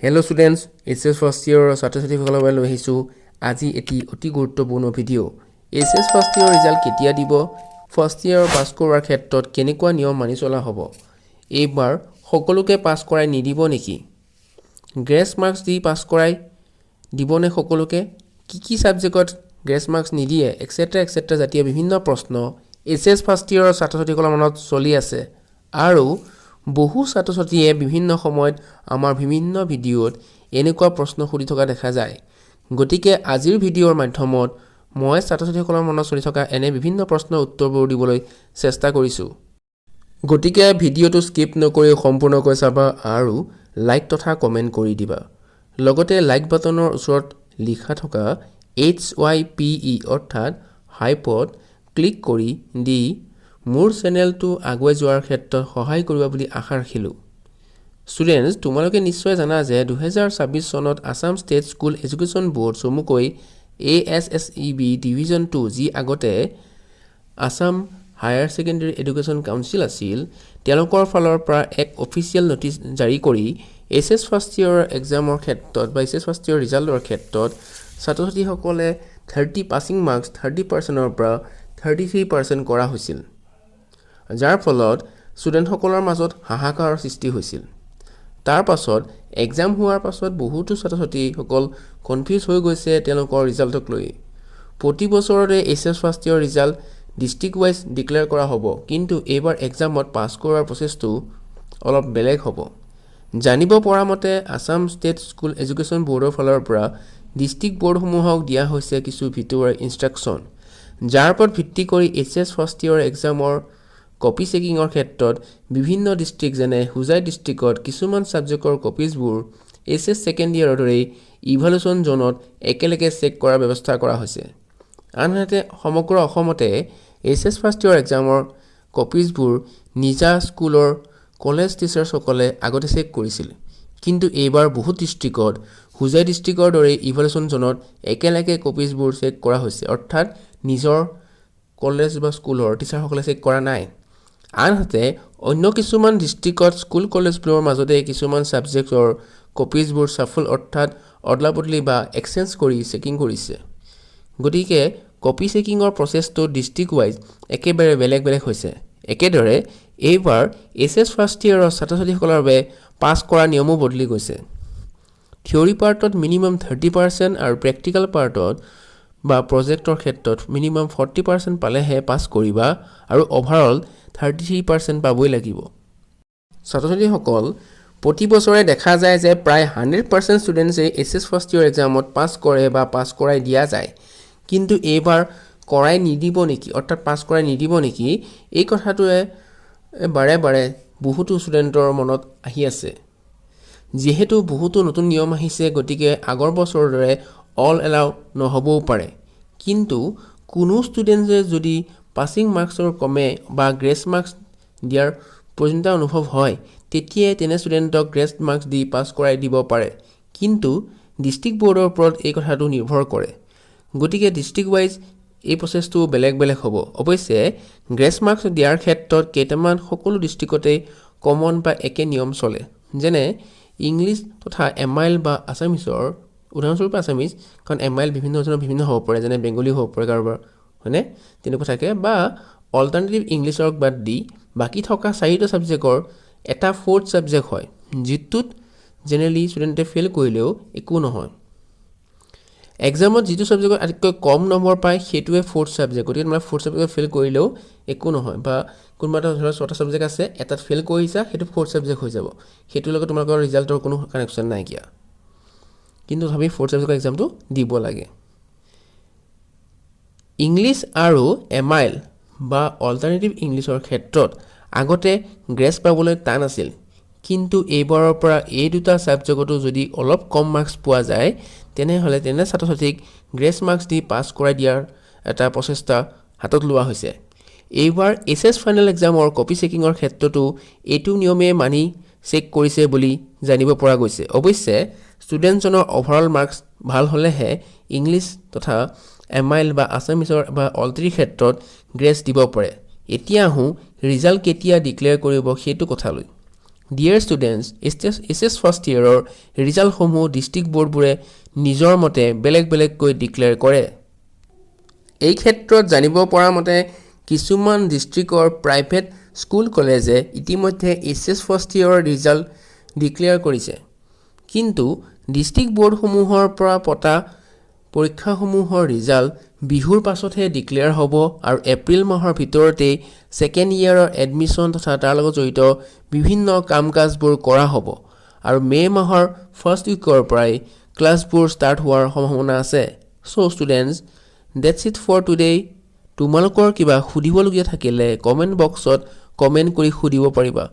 Hello students, SS first year ছাত্ৰ-ছাত্ৰীসকললৈ লৈ আহিছো আজি এটি অতি গুৰুত্বপূৰ্ণ video' SS first year result কেতিয়া দিব ফাৰ্ষ্ট ইয়াৰ পাছ কৰাৰ ক্ষেত্ৰত কেনেকুৱা নিয়ম মানি চলা হ'ব এইবাৰ সকলোকে পাছ কৰাই নিদিব নেকি গ্ৰেছ মাৰ্কছ দি পাছ কৰাই দিবনে সকলোকে কি সাবজেক্টত গ্ৰেছ মাৰ্কছ নিদিয়ে এটসেট্ৰা জাতীয় বিভিন্ন প্ৰশ্ন SS ফাৰ্ষ্ট ইয়াৰৰ ছাত্ৰ-ছাত্ৰীসকলৰ মনত চলি আছে আৰু বহু ছাত্ৰ-ছাত্ৰীয়ে বিভিন্ন সময়ত আমাৰ বিভিন্ন ভিডিঅ'ত এনেকুৱা প্ৰশ্ন সুধি থকা দেখা যায় গতিকে আজিৰ ভিডিঅ'ৰ মাধ্যমত মই ছাত্ৰ-ছাত্ৰীসকলৰ মনত চলি থকা এনে বিভিন্ন প্ৰশ্নৰ উত্তৰবোৰ দিবলৈ চেষ্টা কৰিছো গতিকে ভিডিঅ'টো স্কিপ নকৰি সম্পূৰ্ণকৈ চাবা আৰু লাইক তথা কমেন্ট কৰি দিবা লগতে লাইক বাটনৰ ওচৰত লিখা থকা HYPE অৰ্থাৎ হাইপত ক্লিক কৰি দি মোৰ চেনেলটো আগুৱাই যোৱাৰ ক্ষেত্ৰত সহায় কৰিব বুলি আশা ৰাখিলো ষ্টুডেন্টস তোমালোকে নিশ্চয় জানা যে 2026 চনত Assam state school education board চমুকৈ ASSEB ডিভিজন 2 যি আগতে Assam higher secondary education council আছিল তেওঁলোকৰ ফালৰ পৰা এক অফিচিয়েল নোটিছ জাৰি কৰি SS ফাৰ্ষ্ট ইয়াৰ এক্সামৰ ক্ষেত্ৰত বা SS ফাৰ্ষ্ট ইয়াৰ ৰিজাল্টৰ ক্ষেত্ৰত ছাত্ৰ-ছাত্ৰীসকলে 30 পাছিং মাৰ্কছ 30% পৰা 33% কৰা হৈছিল যাৰ ফলত ষ্টুডেণ্টসকলৰ মাজত হাহাকাৰৰ সৃষ্টি হৈছিল তাৰ পাছত এক্সাম হোৱাৰ পাছত বহুতো ছাত্ৰ-ছাত্ৰীসকল কনফিউজ হৈ গৈছে তেওঁলোকৰ ৰিজাল্টক লৈ প্ৰতি বছৰৰে SS first year result district wise declare কৰা হ'ব কিন্তু এইবাৰ এক্সামত পাছ কৰাৰ প্ৰচেছটো অলপ বেলেগ হ'ব জানিব পৰা মতে আসাম ষ্টেট স্কুল এডুকেশ্যন বোৰ্ডৰ ফালৰ পৰা ডিস্ট্ৰিক্ট বোৰ্ডসমূহক দিয়া হৈছে কিছু ভিতৰুৱা ইনষ্ট্ৰাকচন যাৰ ওপৰত ভিত্তি কৰি SS ফাৰ্ষ্ট ইয়াৰ এক্সামৰ কপি চেকিংৰ ক্ষেত্ৰত বিভিন্ন ডিস্ট্ৰিক্ট যেনে হুজাই ডিস্ট্ৰিক্টত কিছুমান সাবজেক্টৰ কপিজবোৰ SS সেকেন্ড ইয়াৰৰ দৰে ইভালুৱেশ্যন জোনত একেলগে চেক কৰাৰ ব্যৱস্থা কৰা হৈছে আনহাতে সমগ্ৰ অসমতে SS ফাৰ্ষ্ট ইয়াৰ এক্সামৰ কপিজবোৰ নিজা স্কুলৰ কলেজ টিচাৰসকলে আগতে চেক কৰিছিল কিন্তু এইবাৰ বহুত ডিস্ট্ৰিক্টত হুজাই ডিস্ট্ৰিক্টৰ দৰে ইভালুৱেশ্যন জোনত একেলগে কপিজবোৰ চেক কৰা হৈছে অৰ্থাৎ নিজৰ কলেজ বা স্কুলৰ টিচাৰসকলে চেক কৰা নাই আনহাতে অন্য কিছুমান ডিস্ট্ৰিক্টত স্কুল কলেজবোৰৰ মাজতে কিছুমান সাবজেক্টৰ কপিজবোৰ সাফল অৰ্থাৎ অদলাবদলি বা এক্সচেঞ্জ কৰি চেকিং কৰিছে গতিকে কপি চেকিংৰ প্ৰচেছটো ডিস্ট্ৰিক্ট ওয়াইজ একেবাৰে বেলেগ হৈছে একেদৰে এইবাৰ SS ফাৰ্ষ্ট ইয়াৰৰ ছাত্ৰ-ছাত্ৰীসকলৰ বাবে পাছ কৰা নিয়মো বদলি গৈছে থিওৰি পাৰ্টত মিনিমাম 30% আৰু প্ৰেক্টিকেল পাৰ্টত বা প্ৰজেক্টৰ ক্ষেত্ৰত মিনিমাম 40% পালেহে পাছ কৰিবা আৰু ওভাৰঅল 33% পাবই লাগিব ছাত্ৰ-ছাত্ৰীসকল প্ৰতি বছৰে দেখা যায় যে প্ৰায় 100% ষ্টুডেণ্টছে SS ফাৰ্ষ্ট ইয়াৰ এক্সামত পাছ কৰে বা পাছ কৰাই দিয়া যায় কিন্তু এইবাৰ কৰাই নিদিব নেকি অৰ্থাৎ পাছ কৰাই নিদিব নেকি এই কথাটোৱে বাৰে বহুতো ষ্টুডেণ্টৰ মনত আহি আছে যেহেতু বহুতো নতুন নিয়ম আহিছে গতিকে আগৰ বছৰৰ দৰে অল এলাউ নহবও পাৰে কিন্তু কোনো ষ্টুডেণ্টে যদি পাছিং মাৰ্কছৰ কমে বা গ্ৰেছ মাৰ্কছ দিয়াৰ প্ৰয়োজনীয়তা অনুভৱ হয় তেতিয়াই তেনে ষ্টুডেণ্টক গ্ৰেছ মাৰ্কছ দি পাছ কৰাই দিব পাৰে কিন্তু ডিস্ট্ৰিক্ট বোৰ্ডৰ ওপৰত এই কথাটো নিৰ্ভৰ কৰে গতিকে ডিস্ট্ৰিক্ট ওয়াইজ এই প্ৰচেছটো বেলেগ হ'ব অৱশ্যে গ্ৰেছ মাৰ্কছ দিয়াৰ ক্ষেত্ৰত কেইটামান সকলো ডিস্ট্ৰিক্টতে কমন বা একে নিয়ম চলে যেনে ইংলিছ তথা এমাইল বা আছামিছৰ উদাহৰণস্বৰূপে আছামিজ কাৰণ এমাইল বিভিন্ন হ'ব পাৰে যেনে বেংগলী হ'ব পাৰে কাৰোবাৰ হয়নে তেনেকুৱা থাকে বা অল্টাৰনেটিভ ইংলিছক বাদ দি বাকি থকা চাৰিটা সাবজেক্টৰ এটা ফ'ৰ্থ সাবজেক্ট হয় যিটোত জেনেৰেলি ষ্টুডেণ্টে ফেইল কৰিলেও একো নহয় এক্সামত যিটো সাবজেক্টত আটাইতকৈ কম নম্বৰ পায় সেইটোৱে ফ'ৰ্থ সাবজেক্ট গতিকে তোমাৰ ফ'ৰ্থ সাবজেক্টত ফেইল কৰিলেও একো নহয় বা কোনোবা এটা ধৰা 6টা সাবজেক্ট আছে এটাত ফেইল কৰিছা সেইটো ফ'ৰ্থ সাবজেক্ট হৈ যাব সেইটোৰ লগত তোমালোকৰ ৰিজাল্টৰ কোনো কানেকশ্যন নাই কিয়া কিন্তু ভাবি ফ'ৰ্থ সাবজেক্টৰ এক্সামটো দিব লাগে ইংলিছ আৰু এমাইল বা অল্টাৰনেটিভ ইংলিছৰ ক্ষেত্ৰত আগতে গ্ৰেছ পাবলৈ টান আছিল কিন্তু এইবাৰৰ পৰা এই দুটা সাবজেক্টতো যদি অলপ কম মাৰ্কছ পোৱা যায় তেনেহ'লে তেনে ছাত্ৰ-ছাত্ৰীক গ্ৰেছ মাৰ্কছ দি পাছ কৰাই দিয়াৰ এটা প্ৰচেষ্টা হাতত লোৱা হৈছে এইবাৰ SS ফাইনেল এক্সামৰ কপি চেকিংৰ ক্ষেত্ৰতো এইটো নিয়মে মানি চেক কৰিছে বুলি জানিব পৰা গৈছে অৱশ্যে ষ্টুডেণ্টজনৰ ওভাৰঅল মাৰ্কছ ভাল হ'লেহে ইংলিছ তথা এমাইল বা আছামিছৰ বা অল্টাৰি ক্ষেত্ৰত গ্ৰেছ দিব পাৰে এতিয়া আহোঁ ৰিজাল্ট কেতিয়া ডিক্লেয়াৰ কৰিব সেইটো কথালৈ ডিয়াৰ ষ্টুডেণ্টছ SS ফাৰ্ষ্ট ইয়েৰৰ ৰিজাল্টসমূহ ডিষ্ট্ৰিক্ট বোৰ্ডবোৰে নিজৰ মতে বেলেগ বেলেগকৈ ডিক্লেয়াৰ কৰে। এই ক্ষেত্ৰত জানিব পৰা মতে কিছুমান ডিষ্ট্ৰিক্টৰ প্ৰাইভেট স্কুল কলেজে ইতিমধ্যে SS ফাৰ্ষ্ট ইয়েৰৰ ৰিজাল্ট ডিক্লেয়াৰ কৰিছে, কিন্তু ডিষ্ট্ৰিক্ট বোৰ্ডসমূহৰ পৰা পতা পৰীক্ষাসমূহৰ ৰিজাল্ট বিহুৰ পাছতহে ডিক্লেয়াৰ হ'ব আৰু এপ্ৰিল মাহৰ ভিতৰতেই ছেকেণ্ড ইয়েৰৰ এডমিশ্যন তথা তাৰ লগত জড়িত বিভিন্ন কাম কাজবোৰ কৰা হ'ব আৰু মে' মাহৰ ফাৰ্ষ্ট উইকৰ পৰাই ক্লাছবোৰ ষ্টাৰ্ট হোৱাৰ সম্ভাৱনা আছে। So' students, that's it for today. তোমালোকৰ কিবা সুধিবলগীয়া থাকিলে কমেণ্ট বক্সত কমেণ্ট কৰি সুধিব পাৰিবা।